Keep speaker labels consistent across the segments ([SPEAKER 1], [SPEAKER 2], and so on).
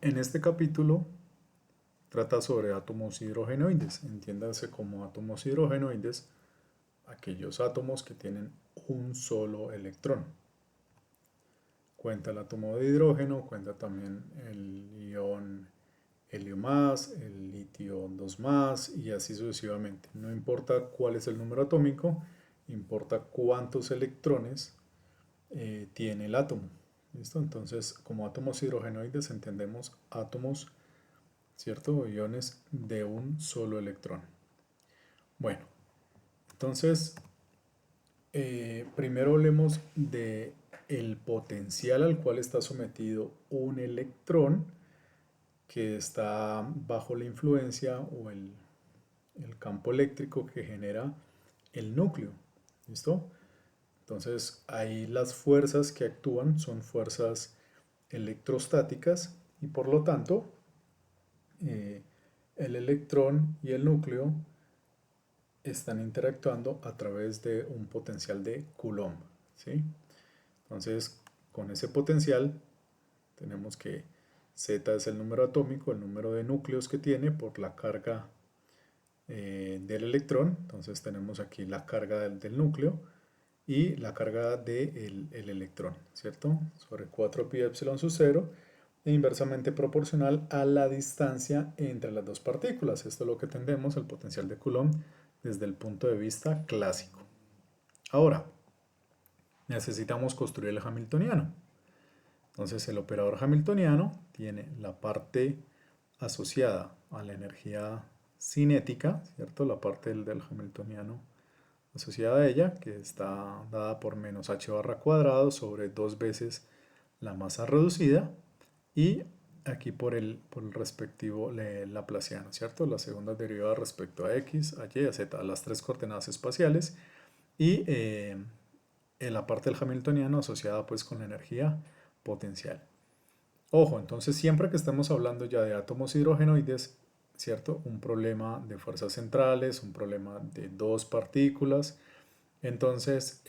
[SPEAKER 1] En este capítulo trata sobre átomos hidrogenoides. Entiéndase como átomos hidrogenoides aquellos átomos que tienen un solo electrón. Cuenta el átomo de hidrógeno, cuenta también el ion helio más, el litio 2 más y así sucesivamente. No importa cuál es el número atómico, importa cuántos electrones tiene el átomo. ¿Listo? Entonces, como átomos hidrogenoides entendemos átomos, ¿cierto? Iones de un solo electrón. Bueno, entonces, primero hablemos de el potencial al cual está sometido un electrón que está bajo la influencia o el campo eléctrico que genera el núcleo. ¿Listo? Entonces ahí las fuerzas que actúan son fuerzas electrostáticas y por lo tanto eh, el electrón y el núcleo están interactuando a través de un potencial de Coulomb. ¿Sí? Entonces con ese potencial tenemos que Z es el número atómico, el número de núcleos que tiene por la carga del electrón. Entonces tenemos aquí la carga del núcleo y la carga del electrón, ¿cierto? Sobre 4 pi epsilon sub 0 e inversamente proporcional a la distancia entre las dos partículas. Esto es lo que entendemos el potencial de Coulomb desde el punto de vista clásico. Ahora, necesitamos construir el hamiltoniano. Entonces el operador hamiltoniano tiene la parte asociada a la energía cinética, ¿cierto? La parte del hamiltoniano asociada a ella, que está dada por menos h barra cuadrado sobre 2 veces la masa reducida, y aquí por el respectivo laplaciano, ¿cierto? La segunda derivada respecto a x, a y, a z, a las tres coordenadas espaciales, y en la parte del hamiltoniano asociada pues con la energía potencial. Ojo, entonces siempre que estemos hablando ya de átomos hidrogenoides, ¿cierto? Un problema de fuerzas centrales, un problema de dos partículas. Entonces,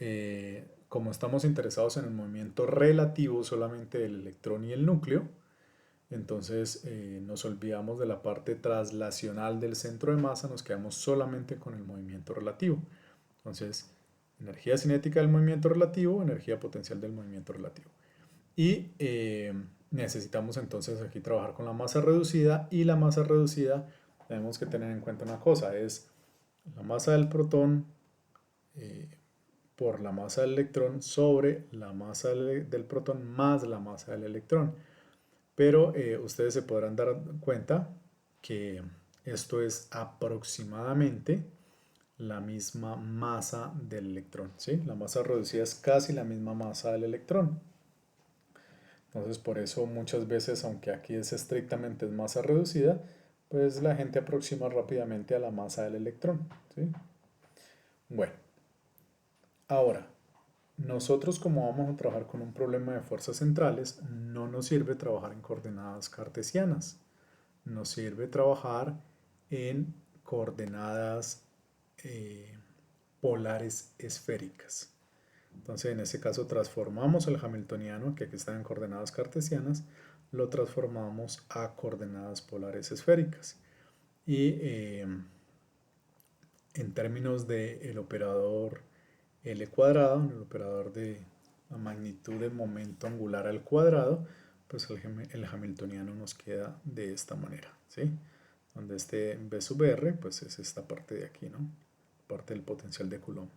[SPEAKER 1] como estamos interesados en el movimiento relativo solamente del electrón y el núcleo, entonces nos olvidamos de la parte traslacional del centro de masa, nos quedamos solamente con el movimiento relativo. Entonces, energía cinética del movimiento relativo, energía potencial del movimiento relativo. Y necesitamos entonces aquí trabajar con la masa reducida, y la masa reducida tenemos que tener en cuenta una cosa, es la masa del protón eh, por la masa del electrón sobre la masa del protón más la masa del electrón. Pero ustedes se podrán dar cuenta que esto es aproximadamente la misma masa del electrón, ¿sí? La masa reducida es casi la misma masa del electrón. Entonces por eso muchas veces, aunque aquí es estrictamente masa reducida, pues la gente aproxima rápidamente a la masa del electrón, ¿sí? Bueno, ahora, nosotros como vamos a trabajar con un problema de fuerzas centrales, no nos sirve trabajar en coordenadas cartesianas, nos sirve trabajar en coordenadas eh, polares esféricas. Entonces en ese caso transformamos el hamiltoniano, que aquí está en coordenadas cartesianas, lo transformamos a coordenadas polares esféricas. Y en términos del operador L cuadrado, el operador de la magnitud de momento angular al cuadrado, pues el hamiltoniano nos queda de esta manera, ¿sí? Donde este B sub R, pues es esta parte de aquí, ¿no? Parte del potencial de Coulomb.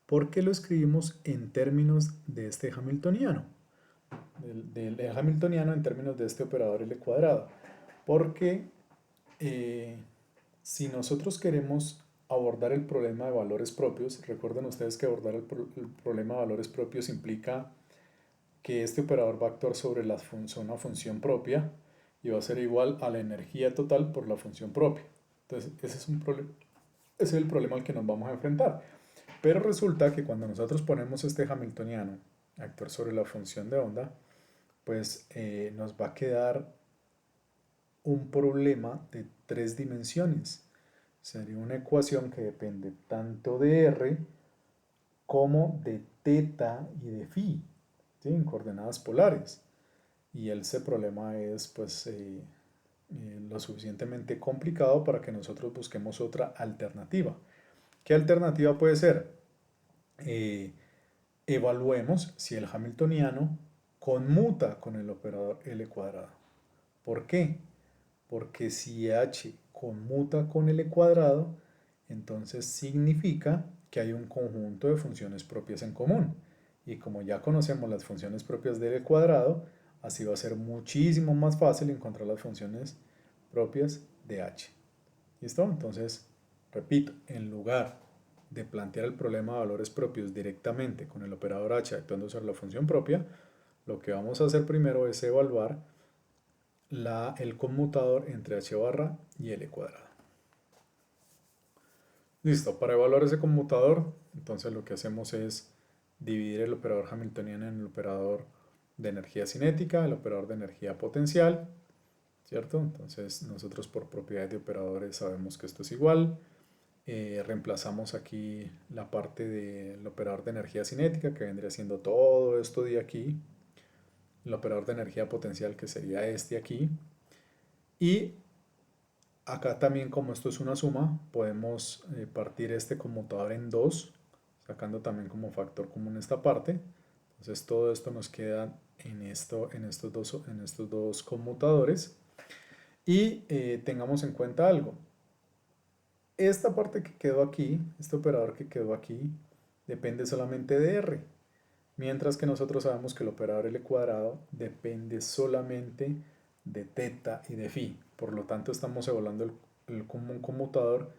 [SPEAKER 1] ¿Por qué lo escribimos en términos de este hamiltoniano? Del hamiltoniano en términos de este operador L cuadrado. Porque si nosotros queremos abordar el problema de valores propios, recuerden ustedes que abordar el problema de valores propios implica que este operador va a actuar sobre una función propia y va a ser igual a la energía total por la función propia. Entonces, ese es el problema al que nos vamos a enfrentar. Pero resulta que cuando nosotros ponemos este hamiltoniano a actuar sobre la función de onda, pues nos va a quedar un problema de tres dimensiones. Sería una ecuación que depende tanto de R como de teta y de phi, ¿sí? En coordenadas polares. y ese problema es pues lo suficientemente complicado para que nosotros busquemos otra alternativa. ¿Qué alternativa puede ser? Eh, Evaluemos si el hamiltoniano conmuta con el operador L cuadrado. ¿Por qué? Porque si h conmuta con L cuadrado, entonces significa que hay un conjunto de funciones propias en común. Y como ya conocemos las funciones propias de L cuadrado, así va a ser muchísimo más fácil encontrar las funciones propias de h. ¿Listo? Entonces, repito, en lugar de plantear el problema de valores propios directamente con el operador h actuando sobre la función propia, lo que vamos a hacer primero es evaluar el conmutador entre h barra y L cuadrado. Listo, para evaluar ese conmutador, entonces lo que hacemos es dividir el operador hamiltoniano en el operador de energía cinética, el operador de energía potencial, ¿cierto? Entonces nosotros por propiedades de operadores sabemos que esto es igual. Reemplazamos aquí la parte del operador de energía cinética, que vendría siendo todo esto de aquí, el operador de energía potencial, que sería este aquí, y acá también, como esto es una suma, podemos partir este conmutador en dos, sacando también como factor común esta parte. Entonces todo esto nos queda en estos dos conmutadores. Y tengamos en cuenta algo. Esta parte que quedó aquí, este operador que quedó aquí, depende solamente de R. Mientras que nosotros sabemos que el operador L cuadrado depende solamente de teta y de phi. Por lo tanto, estamos evaluando un conmutador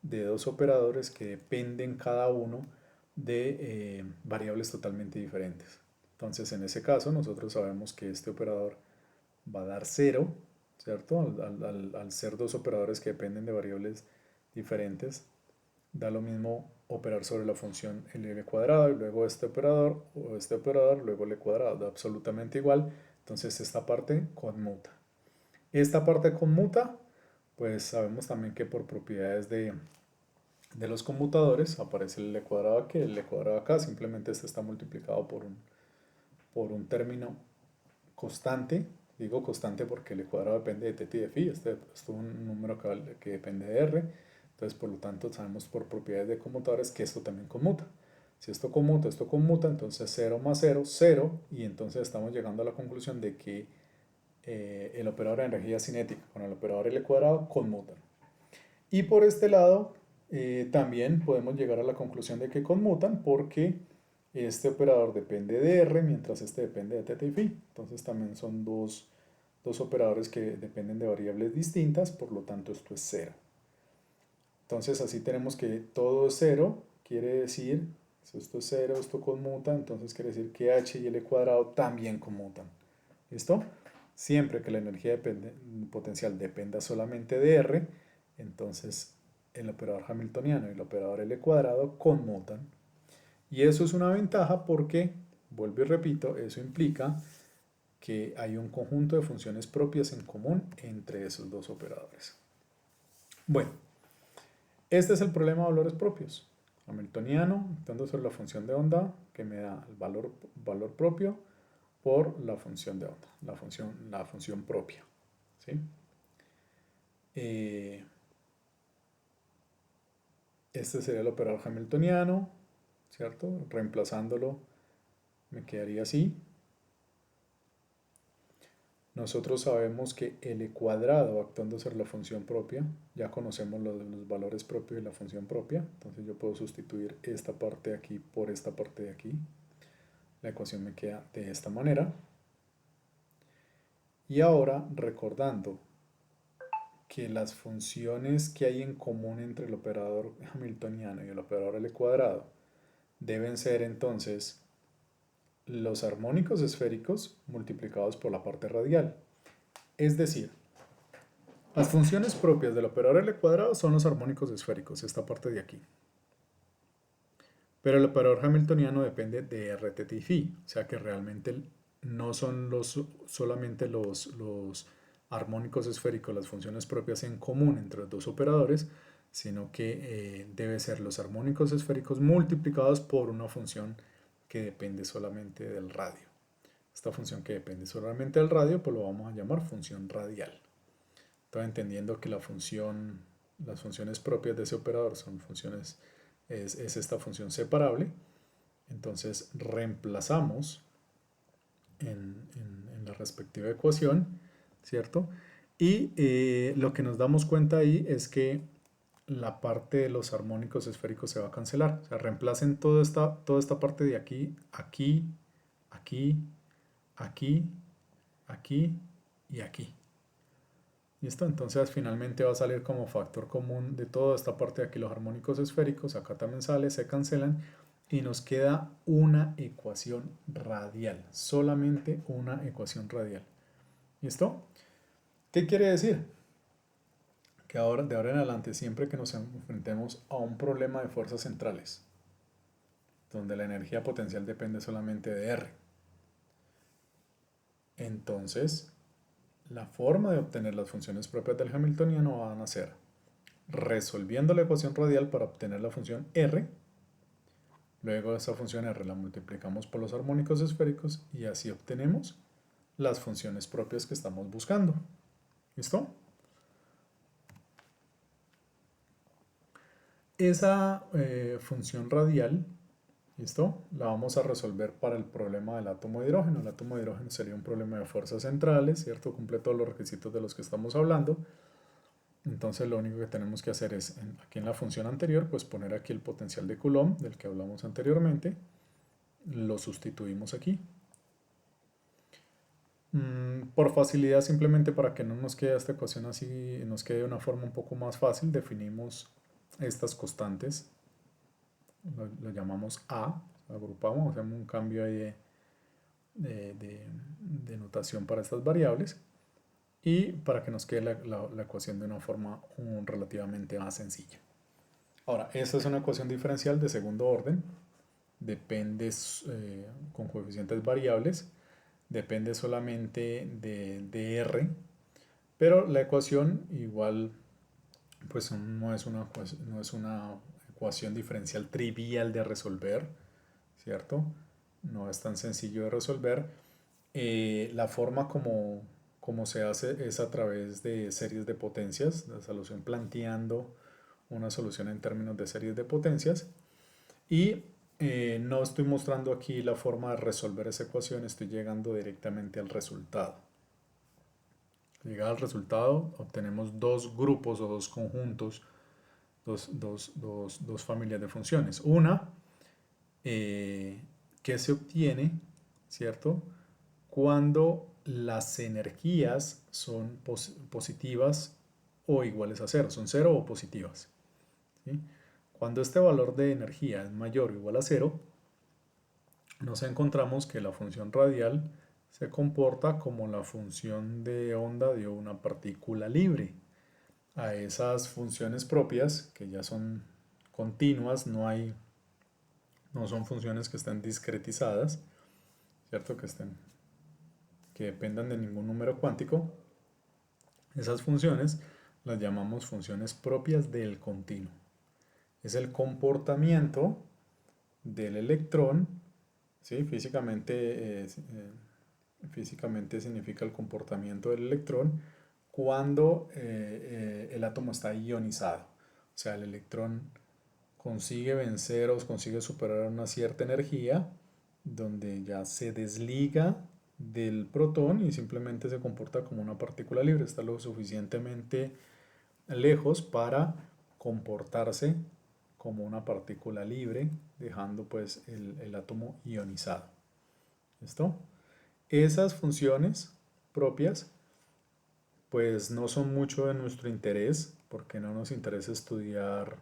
[SPEAKER 1] de dos operadores que dependen cada uno de variables totalmente diferentes. Entonces, en ese caso, nosotros sabemos que este operador va a dar 0, ¿cierto? Al ser dos operadores que dependen de variables diferentes, da lo mismo operar sobre la función L cuadrado y luego este operador o este operador, luego L cuadrado, da absolutamente igual. Entonces esta parte conmuta. Esta parte conmuta, pues sabemos también que por propiedades de los conmutadores aparece el L cuadrado aquí, el L cuadrado acá, simplemente este está multiplicado por un término constante. Digo constante porque el cuadrado depende de θ y de phi, este es un número que depende de r, entonces por lo tanto sabemos por propiedades de conmutadores que esto también conmuta. Si esto conmuta, entonces 0 más 0, 0, y entonces estamos llegando a la conclusión de que el operador de energía cinética con el operador L cuadrado conmutan. Y por este lado, también podemos llegar a la conclusión de que conmutan porque este operador depende de R, mientras este depende de θ y phi. Entonces también son dos operadores que dependen de variables distintas, por lo tanto esto es 0. Entonces así tenemos que todo es 0, quiere decir, si esto es 0, esto conmuta, entonces quiere decir que h y L cuadrado también conmutan. ¿Listo? Siempre que la energía potencial dependa solamente de R, entonces el operador hamiltoniano y el operador L cuadrado conmutan. Y eso es una ventaja porque, vuelvo y repito, eso implica que hay un conjunto de funciones propias en común entre esos dos operadores. Bueno, este es el problema de valores propios. Hamiltoniano, actuando sobre la función de onda, que me da el valor propio por la función de onda, la función propia. ¿Sí? Este sería el operador hamiltoniano, ¿cierto? Reemplazándolo me quedaría así. Nosotros sabemos que L cuadrado actuando sobre la función propia, ya conocemos los valores propios de la función propia, entonces yo puedo sustituir esta parte de aquí por esta parte de aquí. La ecuación me queda de esta manera. Y ahora, recordando que las funciones que hay en común entre el operador hamiltoniano y el operador L cuadrado deben ser entonces los armónicos esféricos multiplicados por la parte radial. Es decir, las funciones propias del operador L cuadrado son los armónicos esféricos, esta parte de aquí. Pero el operador hamiltoniano depende de r, θ y phi, o sea que realmente no son solamente los armónicos esféricos, las funciones propias en común entre los dos operadores, sino que debe ser los armónicos esféricos multiplicados por una función que depende solamente del radio. Esta función que depende solamente del radio, pues lo vamos a llamar función radial. Entonces, entendiendo que las funciones propias de ese operador son funciones, es esta función separable, entonces reemplazamos en la respectiva ecuación, ¿cierto? Y lo que nos damos cuenta ahí es que la parte de los armónicos esféricos se va a cancelar. O sea, reemplacen toda esta parte de aquí, aquí, aquí, aquí, aquí y aquí. ¿Listo? Entonces finalmente va a salir como factor común de toda esta parte de aquí los armónicos esféricos. Acá también sale, se cancelan y nos queda una ecuación radial. Solamente una ecuación radial. ¿Listo? ¿Qué quiere decir? Que ahora, de ahora en adelante, siempre que nos enfrentemos a un problema de fuerzas centrales, donde la energía potencial depende solamente de R, entonces la forma de obtener las funciones propias del hamiltoniano van a ser resolviendo la ecuación radial para obtener la función R. Luego esa función R la multiplicamos por los armónicos esféricos y así obtenemos las funciones propias que estamos buscando. ¿Listo? Esa función radial, ¿listo? La vamos a resolver para el problema del átomo de hidrógeno. El átomo de hidrógeno sería un problema de fuerzas centrales, ¿cierto? Cumple todos los requisitos de los que estamos hablando. Entonces lo único que tenemos que hacer es, aquí en la función anterior, pues poner aquí el potencial de Coulomb, del que hablamos anteriormente. Lo sustituimos aquí. Por facilidad, simplemente para que no nos quede esta ecuación así, nos quede de una forma un poco más fácil, definimos estas constantes. Lo llamamos A, agrupamos, hacemos un cambio ahí de notación para estas variables y para que nos quede la ecuación de una forma relativamente más sencilla. Ahora, esta es una ecuación diferencial de segundo orden, depende con coeficientes variables, depende solamente de R, pero la ecuación igual pues no es una ecuación diferencial trivial de resolver, ¿cierto? No es tan sencillo de resolver. La forma como se hace es a través de series de potencias, la solución planteando una solución en términos de series de potencias. Y no estoy mostrando aquí la forma de resolver esa ecuación, estoy llegando directamente al resultado. Llegado al resultado, obtenemos dos grupos o dos conjuntos, dos familias de funciones. Una que se obtiene, ¿cierto? Cuando las energías son positivas o iguales a cero, son cero o positivas. ¿Sí? Cuando este valor de energía es mayor o igual a cero, nos encontramos que la función radial se comporta como la función de onda de una partícula libre. A esas funciones propias, que ya son continuas, no son funciones que estén discretizadas, ¿cierto? Que dependan de ningún número cuántico. Esas funciones las llamamos funciones propias del continuo. Es el comportamiento del electrón, ¿sí? Físicamente significa el comportamiento del electrón cuando el átomo está ionizado. O sea, el electrón consigue vencer o consigue superar una cierta energía donde ya se desliga del protón y simplemente se comporta como una partícula libre. Está lo suficientemente lejos para comportarse como una partícula libre, dejando pues el átomo ionizado. ¿Listo? Esas funciones propias pues no son mucho de nuestro interés, porque no nos interesa estudiar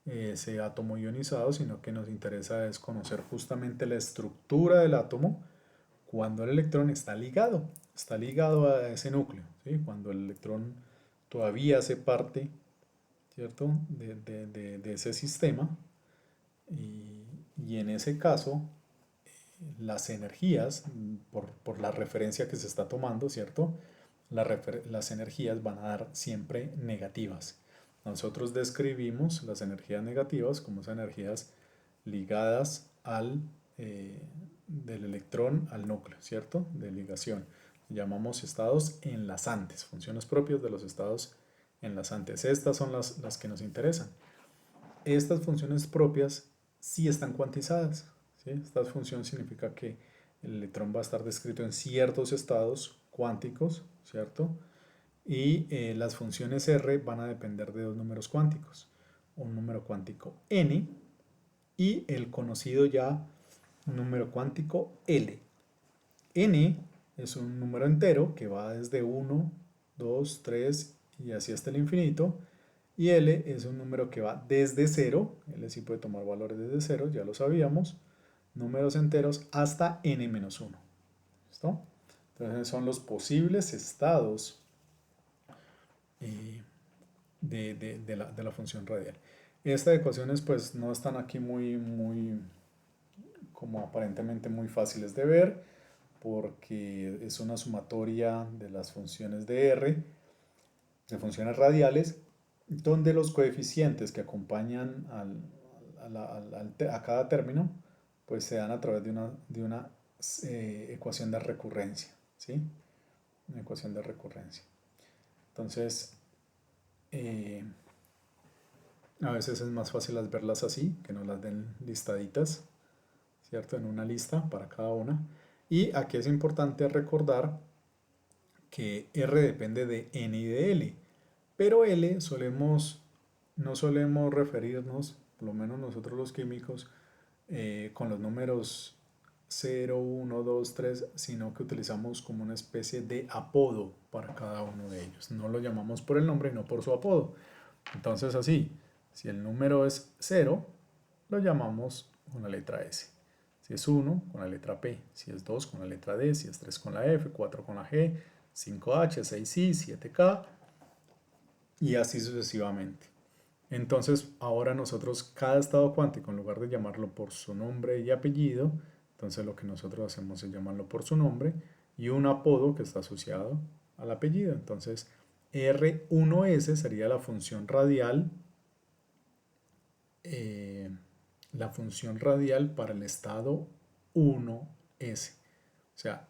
[SPEAKER 1] ese átomo ionizado, sino que nos interesa es conocer justamente la estructura del átomo cuando el electrón está ligado a ese núcleo, ¿sí? Cuando el electrón todavía hace parte, ¿cierto? de ese sistema y en ese caso las energías, por la referencia que se está tomando, ¿cierto? Las energías van a dar siempre negativas. Nosotros describimos las energías negativas como esas energías ligadas al del electrón al núcleo, ¿cierto? De ligación. Llamamos estados enlazantes, funciones propias de los estados enlazantes. Estas son las que nos interesan. Estas funciones propias sí están cuantizadas, ¿sí? Esta función significa que el electrón va a estar descrito en ciertos estados cuánticos, ¿cierto? Y las funciones R van a depender de dos números cuánticos, un número cuántico n y el conocido ya número cuántico L. N es un número entero que va desde 1, 2, 3 y así hasta el infinito. Y L es un número que va desde 0, L sí puede tomar valores desde 0, ya lo sabíamos, números enteros hasta n-1. ¿Listo? Entonces son los posibles estados de la función radial. Estas ecuaciones pues no están aquí muy como aparentemente muy fáciles de ver, porque es una sumatoria de las funciones de R, de funciones radiales, donde los coeficientes que acompañan a cada término pues se dan a través de una ecuación de recurrencia, ¿sí? Una ecuación de recurrencia. Entonces, a veces es más fácil verlas así, que no las den listaditas, ¿cierto? En una lista para cada una. Y aquí es importante recordar que R depende de N y de L, pero L no solemos referirnos, por lo menos nosotros los químicos, con los números 0, 1, 2, 3, sino que utilizamos como una especie de apodo para cada uno de ellos. No lo llamamos por el nombre, no por su apodo. Entonces así, si el número es 0, lo llamamos con la letra S. Si es 1, con la letra P. Si es 2, con la letra D. Si es 3, con la F. 4, con la G. 5H, 6I, 7K. Y así sucesivamente. Entonces, ahora nosotros, cada estado cuántico, en lugar de llamarlo por su nombre y apellido, entonces lo que nosotros hacemos es llamarlo por su nombre y un apodo que está asociado al apellido. Entonces, R1S sería la función radial para el estado 1S. O sea,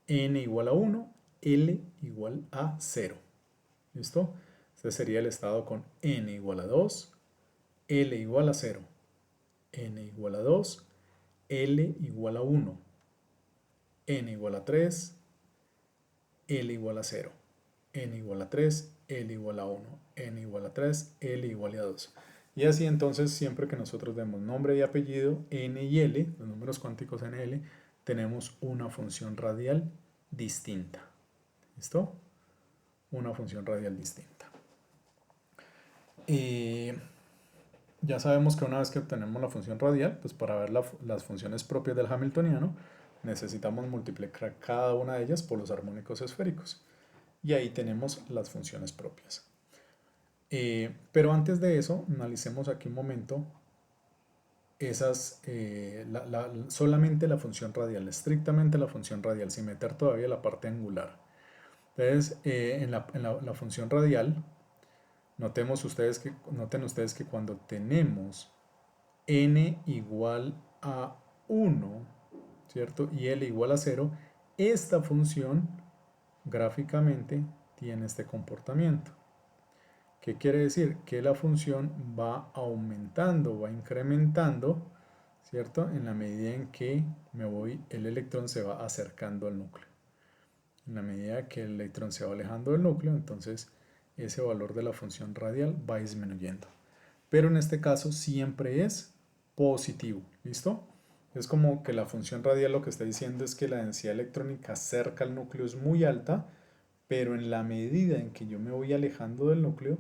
[SPEAKER 1] n igual a 1, L igual a 0. ¿Listo? Este sería el estado con n igual a 2, L igual a 0, n igual a 2, L igual a 1, n igual a 3, L igual a 0, n igual a 3, L igual a 1, n igual a 3, L igual a 2. Y así entonces siempre que nosotros demos nombre y apellido, n y L, los números cuánticos n y L, tenemos una función radial distinta. ¿Listo? Una función radial distinta. Ya sabemos que una vez que obtenemos la función radial, pues para ver las funciones propias del hamiltoniano, necesitamos multiplicar cada una de ellas por los armónicos esféricos. Y ahí tenemos las funciones propias. Pero antes de eso, analicemos aquí un momento solamente la función radial, estrictamente la función radial, sin meter todavía la parte angular. Entonces, en la función radial, noten ustedes que cuando tenemos n igual a 1, ¿cierto? Y L igual a 0, esta función gráficamente tiene este comportamiento. ¿Qué quiere decir? Que la función va aumentando, va incrementando, ¿cierto? En la medida en que el electrón se va acercando al núcleo. En la medida que el electrón se va alejando del núcleo, entonces ese valor de la función radial va disminuyendo. Pero en este caso siempre es positivo, ¿listo? Es como que la función radial lo que está diciendo es que la densidad electrónica cerca al núcleo es muy alta, pero en la medida en que yo me voy alejando del núcleo,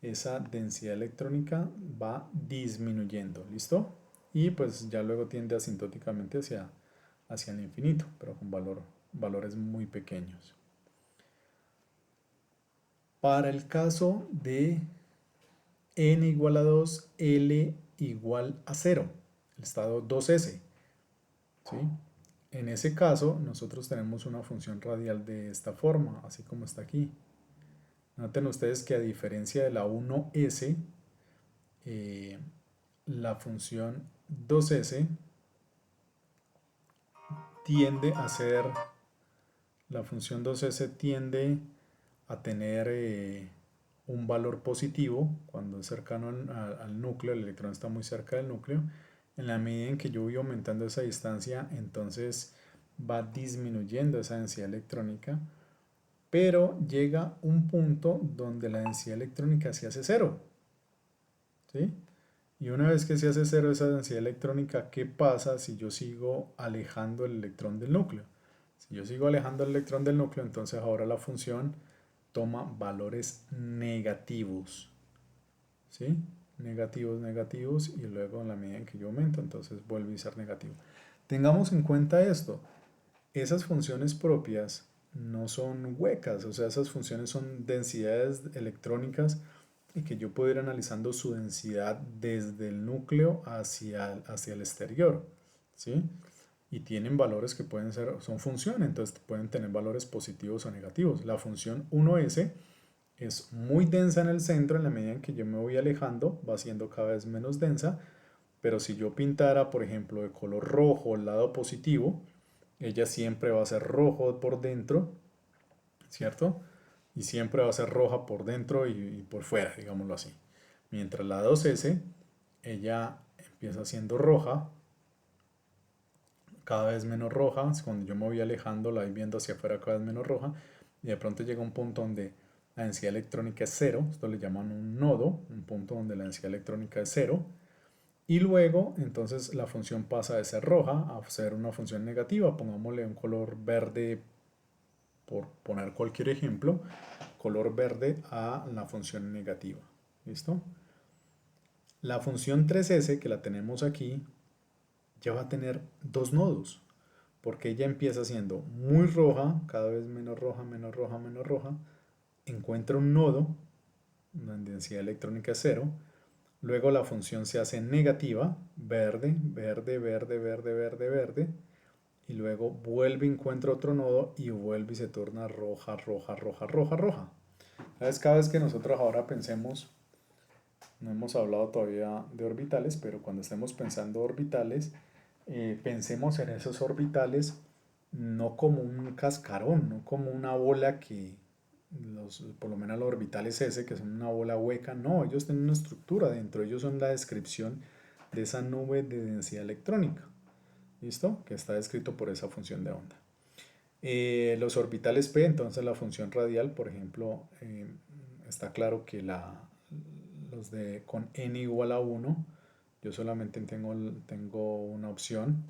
[SPEAKER 1] esa densidad electrónica va disminuyendo, ¿listo? Y pues ya luego tiende asintóticamente hacia el infinito, pero con valores muy pequeños. Para el caso de n igual a 2, L igual a 0, el estado 2S, ¿sí? En ese caso, nosotros tenemos una función radial de esta forma, así como está aquí. Noten ustedes que a diferencia de la 1S, la función 2S tiende a ser, la función 2S tiende a tener un valor positivo cuando es cercano al núcleo, el electrón está muy cerca del núcleo. En la medida en que yo voy aumentando esa distancia, entonces va disminuyendo esa densidad electrónica, pero llega un punto donde la densidad electrónica se hace cero, ¿sí? Y una vez que se hace cero esa densidad electrónica, ¿qué pasa si yo sigo alejando el electrón del núcleo? Si yo sigo alejando el electrón del núcleo, entonces ahora la función toma valores negativos, ¿sí? Negativos, negativos, y luego en la medida en que yo aumento, entonces vuelve a ser negativo. Tengamos en cuenta esto, esas funciones propias no son huecas, o sea, esas funciones son densidades electrónicas y que yo puedo ir analizando su densidad desde el núcleo hacia el exterior, ¿sí? Y tienen valores que pueden ser, son funciones, entonces pueden tener valores positivos o negativos. La función 1S es muy densa en el centro, en la medida en que yo me voy alejando, va siendo cada vez menos densa, pero si yo pintara, por ejemplo, de color rojo el lado positivo, ella siempre va a ser rojo por dentro, ¿cierto? Y siempre va a ser roja por dentro y por fuera, digámoslo así. Mientras la 2S, ella empieza siendo roja, cada vez menos roja, cuando yo me voy alejando la voy viendo hacia afuera cada vez menos roja, y de pronto llega un punto donde la densidad electrónica es cero, esto le llaman un nodo, un punto donde la densidad electrónica es cero, y luego entonces la función pasa de ser roja a ser una función negativa, pongámosle un color verde, por poner cualquier ejemplo, color verde a la función negativa, ¿listo? La función 3S que la tenemos aquí ya va a tener dos nodos, porque ella empieza siendo muy roja, cada vez menos roja, menos roja, menos roja, encuentra un nodo, una densidad electrónica es cero, luego la función se hace negativa, verde, verde, verde, verde, verde, verde, y luego vuelve y encuentra otro nodo y vuelve y se torna roja, roja, roja, roja, roja. ¿Sabes? Cada vez que nosotros ahora pensemos, no hemos hablado todavía de orbitales, pero cuando estemos pensando orbitales, pensemos en esos orbitales no como un cascarón, no como una bola que, por lo menos los orbitales S, que son una bola hueca, no, ellos tienen una estructura dentro, ellos son la descripción de esa nube de densidad electrónica, ¿listo? Que está descrito por esa función de onda. Los orbitales P, entonces la función radial, por ejemplo, está claro que los de con n igual a 1, yo solamente tengo una opción,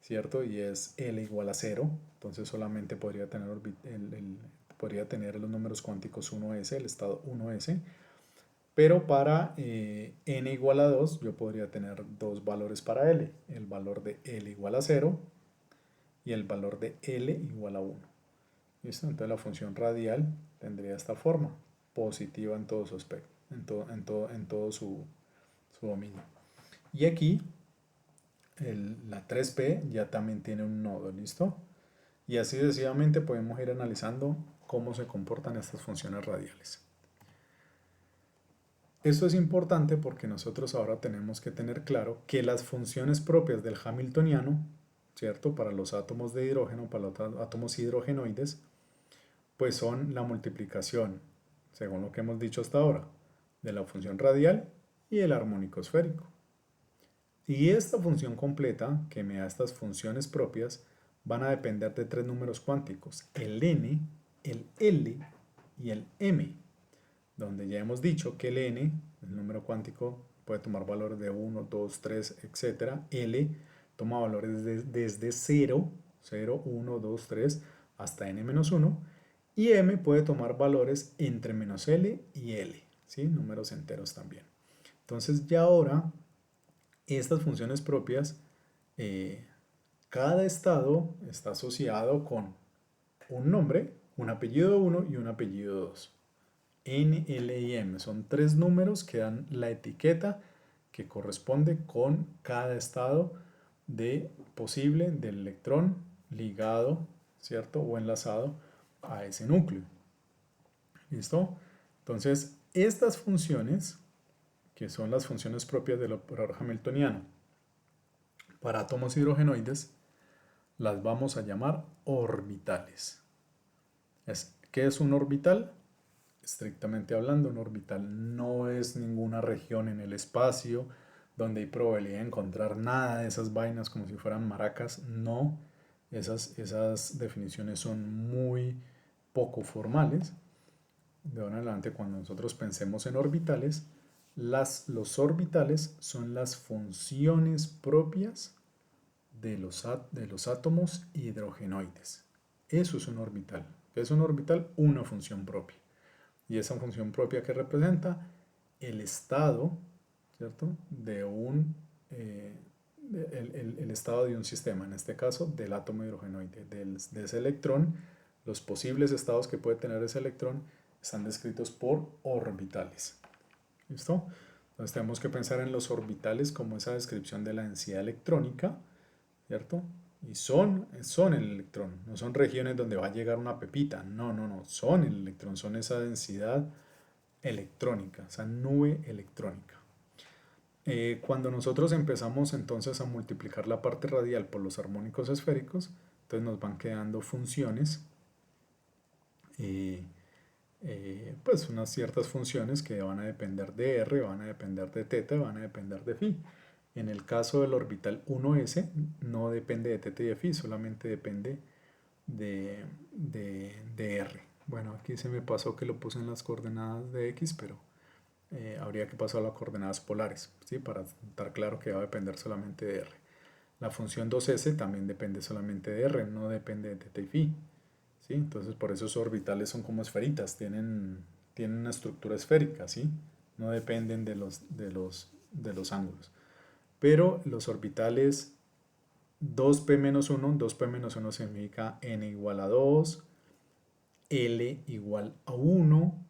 [SPEAKER 1] ¿cierto? Y es L igual a 0, entonces solamente podría tener los números cuánticos 1s, el estado 1s, pero para n igual a 2 yo podría tener dos valores para L, el valor de L igual a 0 y el valor de L igual a 1. ¿Listo? Entonces la función radial tendría esta forma, positiva en todo su aspecto, en todo su dominio. Y aquí la 3P ya también tiene un nodo, ¿listo? Y así sucesivamente podemos ir analizando cómo se comportan estas funciones radiales. Esto es importante porque nosotros ahora tenemos que tener claro que las funciones propias del hamiltoniano, ¿cierto? Para los átomos de hidrógeno, para los átomos hidrogenoides, pues son la multiplicación, según lo que hemos dicho hasta ahora, de la función radial y el armónico esférico. Y esta función completa, que me da estas funciones propias, van a depender de tres números cuánticos, el n, el l y el m, donde ya hemos dicho que el n, el número cuántico, puede tomar valores de 1, 2, 3, etc. L toma valores desde 0, 0, 1, 2, 3, hasta n-1, y m puede tomar valores entre menos l y l, ¿sí? Números enteros también. Entonces ya ahora estas funciones propias, cada estado está asociado con un nombre, un apellido 1 y un apellido 2. N, L y M son tres números que dan la etiqueta que corresponde con cada estado posible del electrón ligado, ¿cierto? O enlazado a ese núcleo. ¿Listo? Entonces, estas funciones, que son las funciones propias del operador hamiltoniano para átomos hidrogenoides, las vamos a llamar orbitales. ¿Qué es un orbital? Estrictamente hablando, un orbital no es ninguna región en el espacio donde hay probabilidad de encontrar nada de esas vainas como si fueran maracas. No, esas definiciones son muy poco formales. De ahora en adelante, cuando nosotros pensemos en orbitales, los orbitales son las funciones propias de los átomos hidrogenoides. Eso es un orbital. ¿Qué es un orbital? Una función propia. Y esa función propia que representa el estado, ¿cierto? El estado de un sistema, en este caso del átomo hidrogenoide, de ese electrón. Los posibles estados que puede tener ese electrón están descritos por orbitales. ¿Listo? Entonces tenemos que pensar en los orbitales como esa descripción de la densidad electrónica, ¿cierto? Y son el electrón, no son regiones donde va a llegar una pepita, no, son el electrón, son esa densidad electrónica, esa nube electrónica. Cuando nosotros empezamos entonces a multiplicar la parte radial por los armónicos esféricos, entonces nos van quedando funciones, pues unas ciertas funciones que van a depender de R, van a depender de θ, van a depender de φ. En el caso del orbital 1s no depende de θ y de φ, solamente depende de R. Bueno, aquí se me pasó que lo puse en las coordenadas de X, pero habría que pasar a las coordenadas polares, ¿sí? Para estar claro que va a depender solamente de R. La función 2s también depende solamente de R, no depende de θ y φ. ¿Sí? Entonces por eso esos orbitales son como esferitas, tienen una estructura esférica, ¿sí? No dependen de los ángulos. Pero los orbitales 2p-1, 2p-1 significa n igual a 2, L igual a 1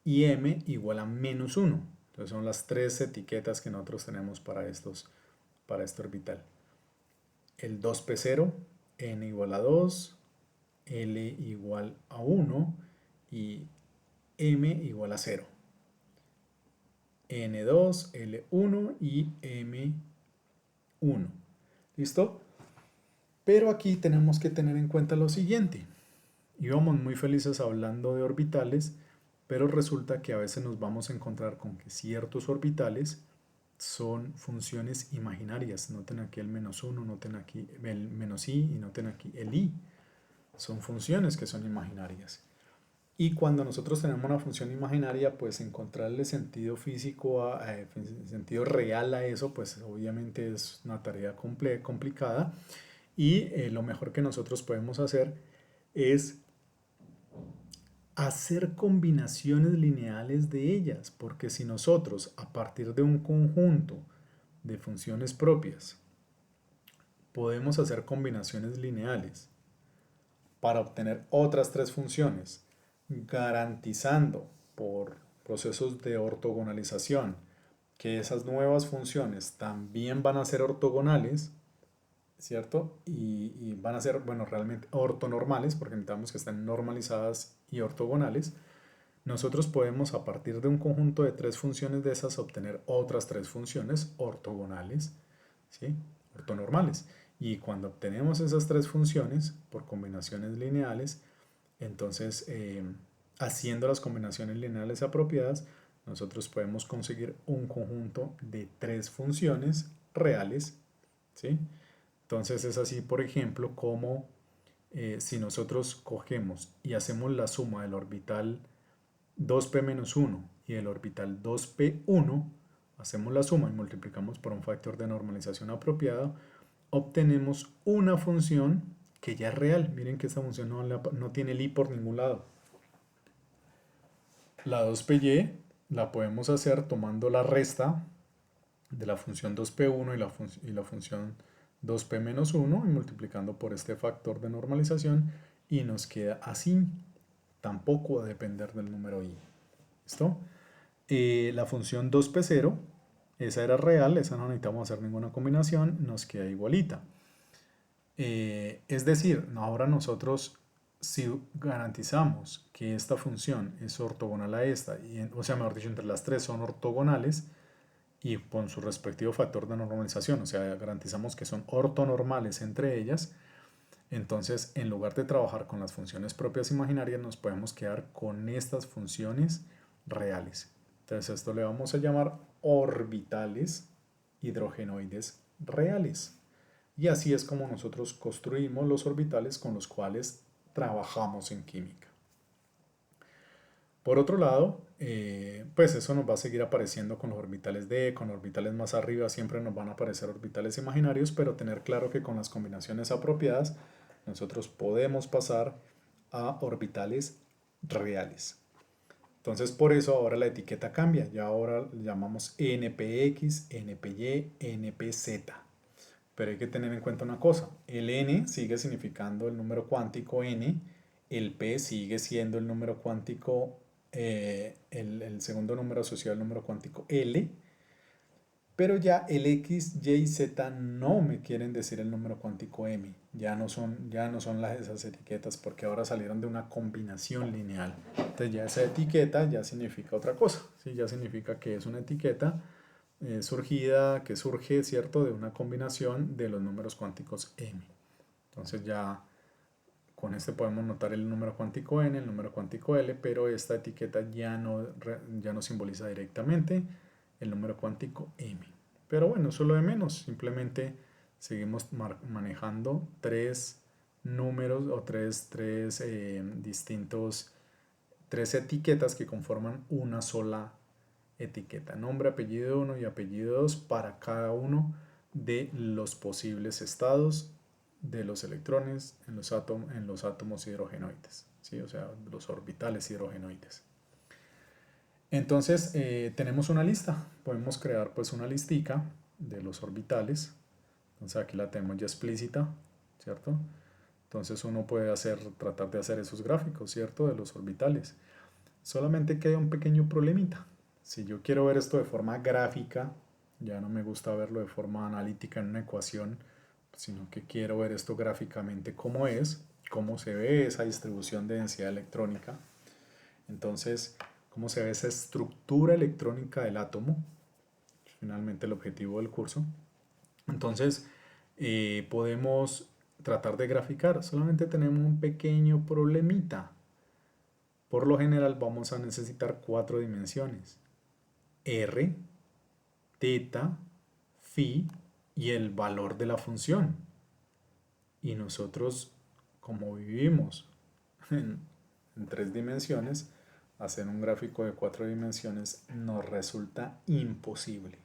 [SPEAKER 1] y M igual a menos 1. Entonces son las tres etiquetas que nosotros tenemos para este orbital. El 2p0, N igual a 2, L igual a 1 y M igual a 0. N2, L1 y M1. ¿Listo? Pero aquí tenemos que tener en cuenta lo siguiente. Íbamos muy felices hablando de orbitales, pero resulta que a veces nos vamos a encontrar con que ciertos orbitales son funciones imaginarias. Noten aquí el menos 1, noten aquí el menos i y noten aquí el i. Son funciones que son imaginarias. Y cuando nosotros tenemos una función imaginaria, pues encontrarle sentido físico, sentido real a eso, pues obviamente es una tarea complicada. Y lo mejor que nosotros podemos hacer es hacer combinaciones lineales de ellas, porque si nosotros a partir de un conjunto de funciones propias podemos hacer combinaciones lineales para obtener otras tres funciones, garantizando por procesos de ortogonalización que esas nuevas funciones también van a ser ortogonales, ¿cierto? Y van a ser, bueno, realmente ortonormales, porque necesitamos que estén normalizadas y ortogonales. Nosotros podemos, a partir de un conjunto de tres funciones de esas, obtener otras tres funciones ortogonales, ¿sí? Ortonormales. Y cuando obtenemos esas tres funciones por combinaciones lineales, entonces, haciendo las combinaciones lineales apropiadas, nosotros podemos conseguir un conjunto de tres funciones reales, ¿sí? Entonces es así, por ejemplo, como si nosotros cogemos y hacemos la suma del orbital 2p-1 y el orbital 2p1, hacemos la suma y multiplicamos por un factor de normalización apropiado, obtenemos una función que ya es real. Miren que esta función no tiene el i por ningún lado. La 2py la podemos hacer tomando la resta de la función 2p1 y la función 2p-1 y multiplicando por este factor de normalización y nos queda así. Tampoco va a depender del número i. ¿Listo? La función 2p0, esa era real, esa no necesitamos hacer ninguna combinación, nos queda igualita. Es decir, ahora nosotros si garantizamos que esta función es ortogonal a esta, o sea, mejor dicho, entre las tres son ortogonales y con su respectivo factor de normalización, o sea, garantizamos que son ortonormales entre ellas, Entonces, en lugar de trabajar con las funciones propias imaginarias, nos podemos quedar con estas funciones reales. Entonces, esto le vamos a llamar orbitales hidrogenoides reales. Y así es como nosotros construimos los orbitales con los cuales trabajamos en química. Por otro lado, pues eso nos va a seguir apareciendo con los orbitales D, con orbitales más arriba siempre nos van a aparecer orbitales imaginarios, pero tener claro que con las combinaciones apropiadas nosotros podemos pasar a orbitales reales. Entonces por eso ahora la etiqueta cambia, ya ahora le llamamos NPX, NPY, NPZ. Pero hay que tener en cuenta una cosa, el N sigue significando el número cuántico N, el P sigue siendo el número cuántico, el segundo número asociado al número cuántico L, pero ya el X, Y y Z no me quieren decir el número cuántico M, ya no son esas etiquetas porque ahora salieron de una combinación lineal. Entonces ya esa etiqueta ya significa otra cosa, ¿sí? Ya significa que es una etiqueta surgida, que surge, ¿cierto?, de una combinación de los números cuánticos m. Entonces ya con este podemos notar el número cuántico n, el número cuántico l, pero esta etiqueta ya no simboliza directamente el número cuántico m. Pero bueno, eso es lo de menos, simplemente seguimos manejando tres números o tres tres etiquetas que conforman una sola etiqueta, nombre, apellido 1 y apellido 2 para cada uno de los posibles estados de los electrones en los átomos hidrogenoides, ¿sí? O sea, los orbitales hidrogenoides. Entonces tenemos una lista, podemos crear pues una listica de los orbitales, entonces aquí la tenemos ya explícita, ¿cierto? Entonces uno puede tratar de hacer esos gráficos, ¿cierto? De los orbitales. Solamente que hay un pequeño problemita. Si yo quiero ver esto de forma gráfica, ya no me gusta verlo de forma analítica en una ecuación, sino que quiero ver esto gráficamente cómo es, cómo se ve esa distribución de densidad electrónica. Entonces, cómo se ve esa estructura electrónica del átomo, finalmente el objetivo del curso. Entonces, podemos tratar de graficar, solamente tenemos un pequeño problemita. Por lo general vamos a necesitar 4 dimensiones: r, teta, phi y el valor de la función. Y nosotros, como vivimos en 3 dimensiones, hacer un gráfico de 4 dimensiones nos resulta imposible.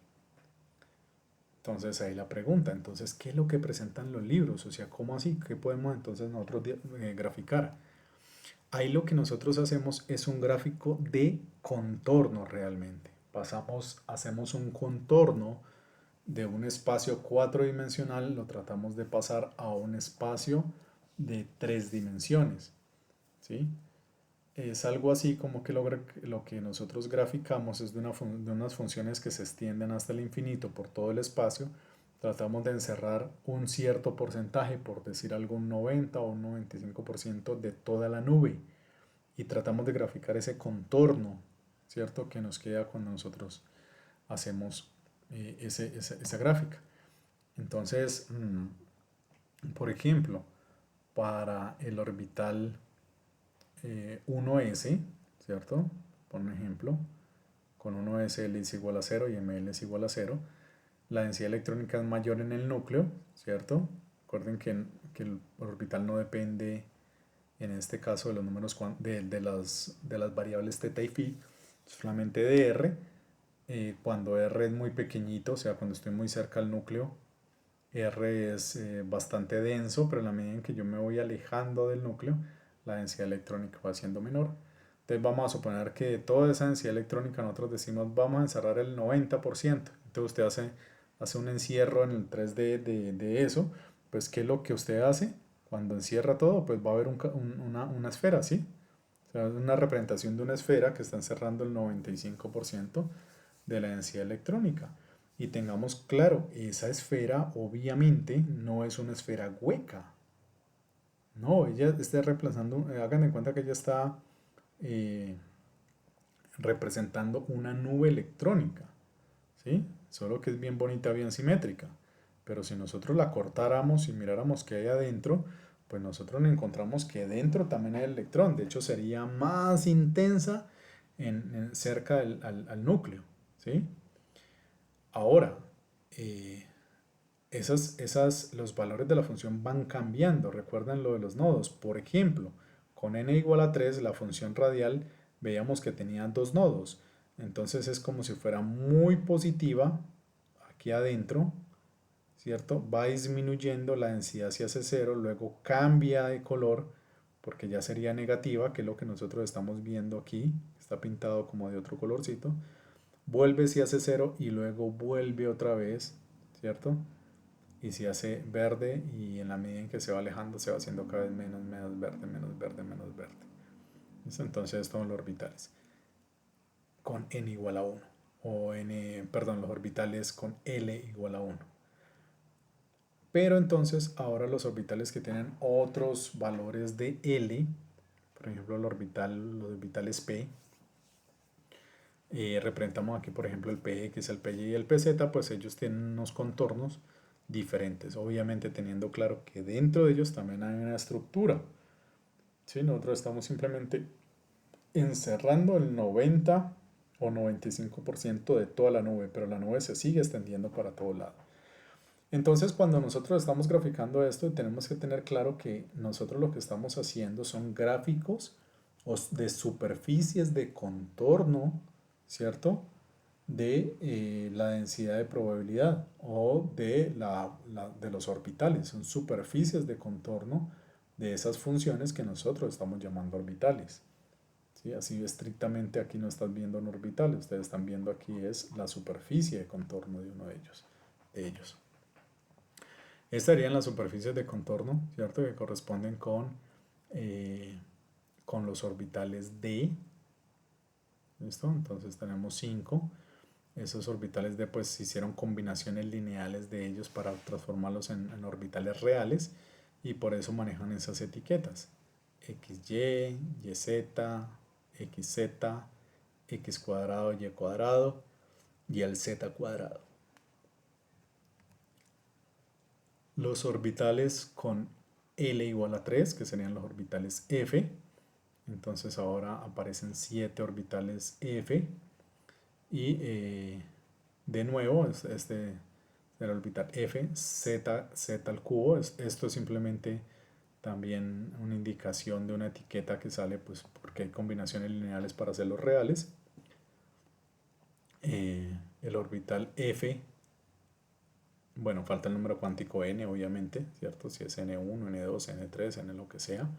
[SPEAKER 1] Entonces ahí la pregunta, entonces, ¿qué es lo que presentan los libros? O sea, ¿cómo así? ¿Qué podemos entonces nosotros graficar? Ahí lo que nosotros hacemos es un gráfico de contorno realmente. Hacemos un contorno de un espacio 4-dimensional, lo tratamos de pasar a un espacio de 3 dimensiones, ¿sí? Es algo así como que lo que nosotros graficamos es de unas funciones que se extienden hasta el infinito por todo el espacio. Tratamos de encerrar un cierto porcentaje, por decir algo, un 90 o un 95% de toda la nube. Y tratamos de graficar ese contorno, ¿cierto?, que nos queda cuando nosotros hacemos esa gráfica. Entonces, por ejemplo, para el orbital 1s, ¿cierto? Por un ejemplo, con 1s L es igual a 0 y ml es igual a 0. La densidad electrónica es mayor en el núcleo, ¿cierto? Recuerden que el orbital no depende, en este caso, de los números de las variables θ y φ, solamente de r. Cuando r es muy pequeñito, o sea, cuando estoy muy cerca al núcleo, r es bastante denso, pero en la medida en que yo me voy alejando del núcleo, la densidad electrónica va siendo menor. Entonces vamos a suponer que de toda esa densidad electrónica nosotros decimos vamos a encerrar el 90%. Entonces usted hace un encierro en el 3D de eso. Pues ¿qué es lo que usted hace? Cuando encierra todo, pues va a haber una esfera, ¿sí? O sea, una representación de una esfera que está encerrando el 95% de la densidad electrónica. Y tengamos claro, esa esfera obviamente no es una esfera hueca. No, ella está reemplazando, hagan en cuenta que ella está eh, representando una nube electrónica, ¿sí? Solo que es bien bonita, bien simétrica. Pero si nosotros la cortáramos y miráramos qué hay adentro, pues nosotros encontramos que dentro también hay electrón. De hecho, sería más intensa cerca al núcleo, ¿sí? Ahora, eh, los valores de la función van cambiando. Recuerden lo de los nodos. Por ejemplo, con n igual a 3, la función radial veíamos que tenía dos nodos. Entonces es como si fuera muy positiva aquí adentro, ¿cierto? Va disminuyendo, la densidad se hace cero, luego cambia de color porque ya sería negativa, que es lo que nosotros estamos viendo aquí. Está pintado como de otro colorcito. Vuelve, se hace cero y luego vuelve otra vez, ¿cierto? Y se hace verde y en la medida en que se va alejando se va haciendo cada vez menos, menos verde, menos verde, menos verde. ¿Listo? Entonces estos son los orbitales con n igual a 1 o perdón, los orbitales con L igual a 1. Pero entonces ahora los orbitales que tienen otros valores de L, por ejemplo los orbitales P, representamos aquí por ejemplo el PX, el PY y el PZ, pues ellos tienen unos contornos diferentes, obviamente teniendo claro que dentro de ellos también hay una estructura. ¿Sí? Nosotros estamos simplemente encerrando el 90 o 95% de toda la nube, pero la nube se sigue extendiendo para todo lado. Entonces, cuando nosotros estamos graficando esto, tenemos que tener claro que nosotros lo que estamos haciendo son gráficos de superficies de contorno, ¿cierto? De la densidad de probabilidad o de los orbitales. Son superficies de contorno de esas funciones que nosotros estamos llamando orbitales. ¿Sí? Así estrictamente aquí no están viendo un orbital, ustedes están viendo aquí es la superficie de contorno de uno de ellos. Estas serían las superficies de contorno, ¿cierto? Que corresponden con los orbitales D. ¿Listo? Entonces tenemos 5. Esos orbitales D pues hicieron combinaciones lineales de ellos para transformarlos en orbitales reales y por eso manejan esas etiquetas. XY, YZ, XZ, X cuadrado, Y cuadrado y el Z cuadrado. Los orbitales con L igual a 3, que serían los orbitales F. Entonces ahora aparecen 7 orbitales F. Y de nuevo, el orbital F, Z, Z al cubo. Esto es simplemente también una indicación de una etiqueta que sale, pues porque hay combinaciones lineales para hacerlos reales. El orbital F, bueno, falta el número cuántico n, obviamente, ¿cierto? Si es n1, n2, n3, n lo que sea.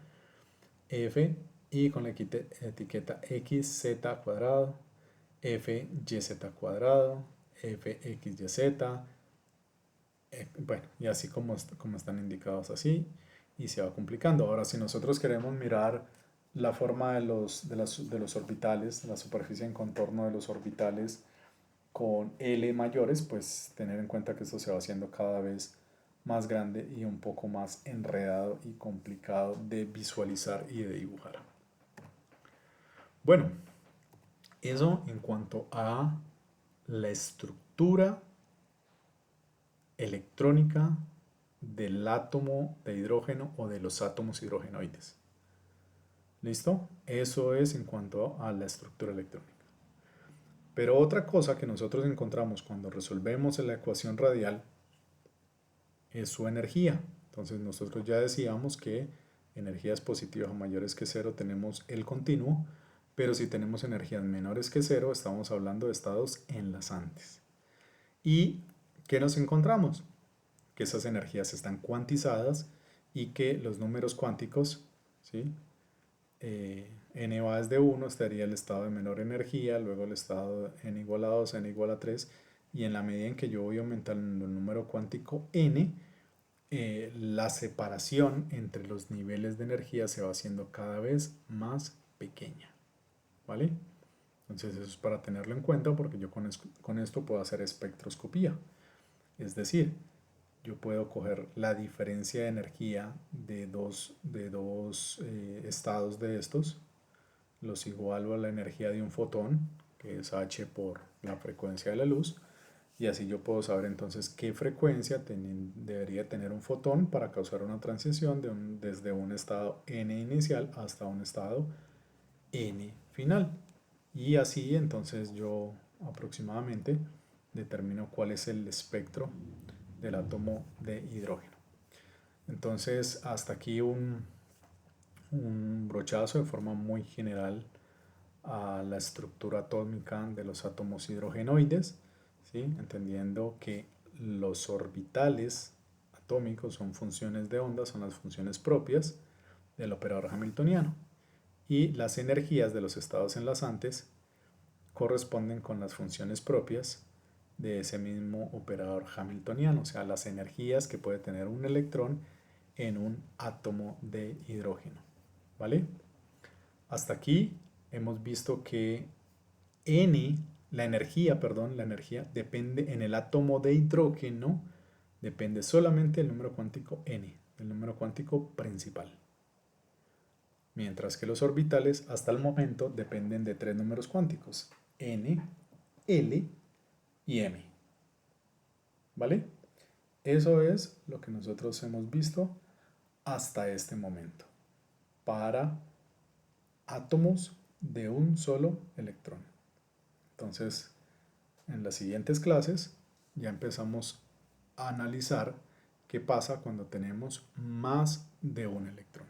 [SPEAKER 1] F y con la etiqueta xz cuadrado, fyz cuadrado, fxyz, bueno, y así como están indicados así, y se va complicando. Ahora, si nosotros queremos mirar la forma de los orbitales, la superficie en contorno de los orbitales con L mayores, pues tener en cuenta que esto se va haciendo cada vez más grande y un poco más enredado y complicado de visualizar y de dibujar. Bueno, eso en cuanto a la estructura electrónica del átomo de hidrógeno o de los átomos hidrogenoides. ¿Listo? Eso es en cuanto a la estructura electrónica. Pero otra cosa que nosotros encontramos cuando resolvemos la ecuación radial es su energía. Entonces nosotros ya decíamos que energías positivas o mayores que cero tenemos el continuo, pero si tenemos energías menores que cero estamos hablando de estados enlazantes. ¿Y qué nos encontramos? Que esas energías están cuantizadas y que los números cuánticos, ¿sí? N va desde 1, estaría el estado de menor energía, luego el estado n igual a 2, n igual a 3, y en la medida en que yo voy aumentando el número cuántico n, la separación entre los niveles de energía se va haciendo cada vez más pequeña, ¿vale? Entonces eso es para tenerlo en cuenta porque yo con esto puedo hacer espectroscopía, es decir, yo puedo coger la diferencia de energía de dos estados de estos, los igualo a la energía de un fotón, que es h por la frecuencia de la luz, y así yo puedo saber entonces qué frecuencia debería tener un fotón para causar una transición desde un estado n inicial hasta un estado n final. Y así entonces yo aproximadamente determino cuál es el espectro del átomo de hidrógeno. Entonces hasta aquí un brochazo de forma muy general a la estructura atómica de los átomos hidrogenoides, ¿sí? Entendiendo que los orbitales atómicos son funciones de onda, son las funciones propias del operador hamiltoniano, y las energías de los estados enlazantes corresponden con las funciones propias de ese mismo operador hamiltoniano, o sea, las energías que puede tener un electrón en un átomo de hidrógeno. ¿Vale? Hasta aquí hemos visto que la energía depende en el átomo de hidrógeno, depende solamente del número cuántico n, del número cuántico principal. Mientras que los orbitales hasta el momento dependen de tres números cuánticos, n, l y m. ¿Vale? Eso es lo que nosotros hemos visto hasta este momento para átomos de un solo electrón. Entonces, en las siguientes clases ya empezamos a analizar qué pasa cuando tenemos más de un electrón.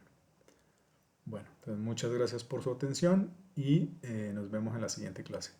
[SPEAKER 1] Bueno, entonces muchas gracias por su atención y nos vemos en la siguiente clase.